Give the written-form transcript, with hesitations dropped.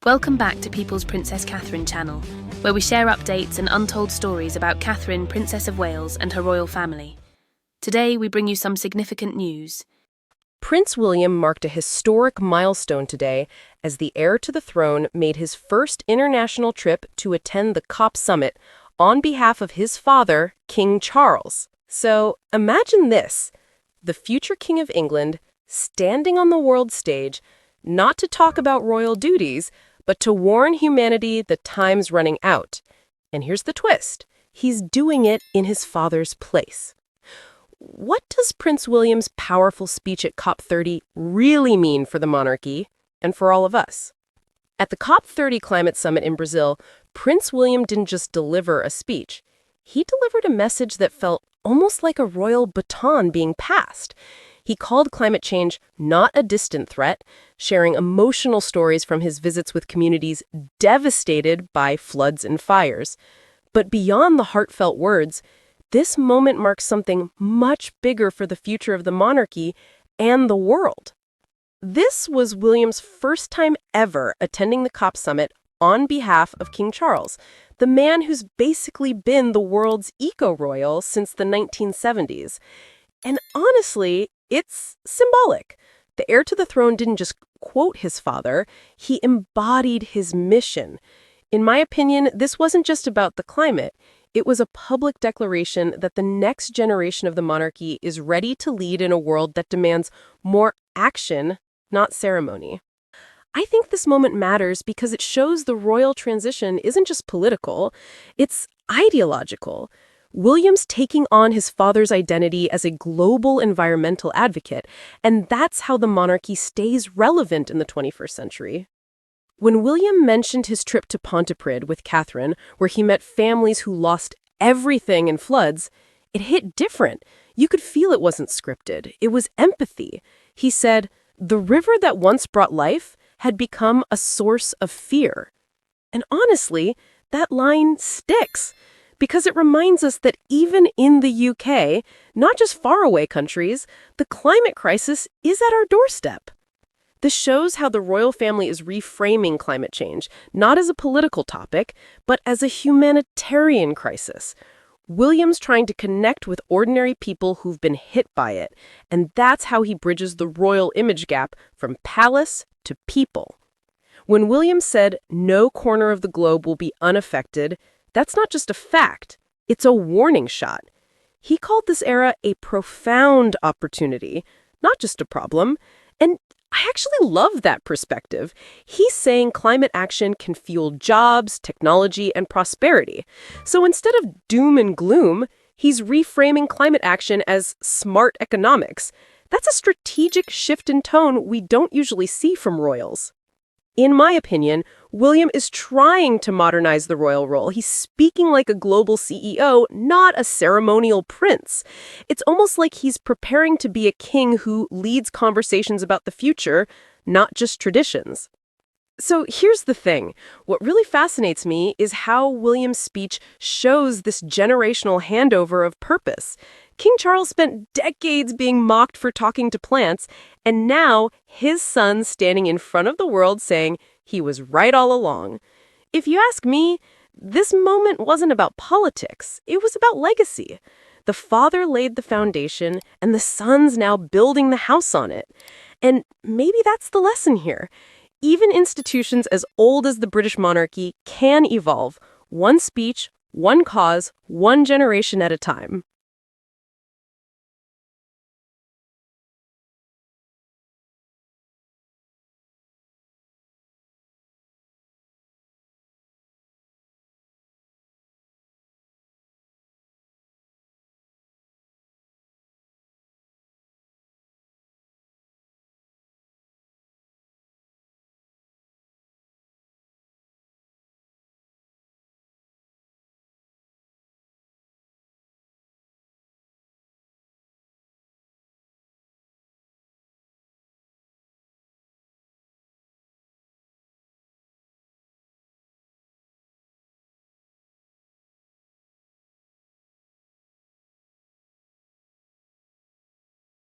Welcome back to People's Princess Catherine channel, where we share updates and untold stories about Catherine, Princess of Wales, and her royal family. Today, we bring you some significant news. Prince William marked a historic milestone today as the heir to the throne made his first international trip to attend the COP summit on behalf of his father, King Charles. So, imagine this, the future King of England standing on the world stage, not to talk about royal duties, but to warn humanity the time's running out. And here's the twist. He's doing it in his father's place. What does Prince William's powerful speech at COP30 really mean for the monarchy and for all of us? At the COP30 climate summit in Brazil, Prince William didn't just deliver a speech. He delivered a message that felt almost like a royal baton being passed. He called climate change not a distant threat, sharing emotional stories from his visits with communities devastated by floods and fires. But beyond the heartfelt words, this moment marks something much bigger for the future of the monarchy and the world. This was William's first time ever attending the COP summit on behalf of King Charles, the man who's basically been the world's eco-royal since the 1970s. And honestly, it's symbolic. The heir to the throne didn't just quote his father, he embodied his mission. In my opinion, this wasn't just about the climate. It was a public declaration that the next generation of the monarchy is ready to lead in a world that demands more action, not ceremony. I think this moment matters because it shows the royal transition isn't just political, it's ideological. William's taking on his father's identity as a global environmental advocate, and that's how the monarchy stays relevant in the 21st century. When William mentioned his trip to Pontypridd with Catherine, where he met families who lost everything in floods, it hit different. You could feel it wasn't scripted. It was empathy. He said, "The river that once brought life had become a source of fear." And honestly, that line sticks, because it reminds us that even in the UK, not just faraway countries, the climate crisis is at our doorstep. This shows how the royal family is reframing climate change, not as a political topic, but as a humanitarian crisis. William's trying to connect with ordinary people who've been hit by it, and that's how he bridges the royal image gap from palace to people. When William said no corner of the globe will be unaffected, that's not just a fact, it's a warning shot. He called this era a profound opportunity, not just a problem. And I actually love that perspective. He's saying climate action can fuel jobs, technology, and prosperity. So instead of doom and gloom, he's reframing climate action as smart economics. That's a strategic shift in tone we don't usually see from royals. In my opinion, William is trying to modernize the royal role. He's speaking like a global CEO, not a ceremonial prince. It's almost like he's preparing to be a king who leads conversations about the future, not just traditions. So here's the thing. What really fascinates me is how William's speech shows this generational handover of purpose. King Charles spent decades being mocked for talking to plants, and now his son's standing in front of the world saying he was right all along. If you ask me, this moment wasn't about politics. It was about legacy. The father laid the foundation, and the son's now building the house on it. And maybe that's the lesson here. Even institutions as old as the British monarchy can evolve, one speech, one cause, one generation at a time.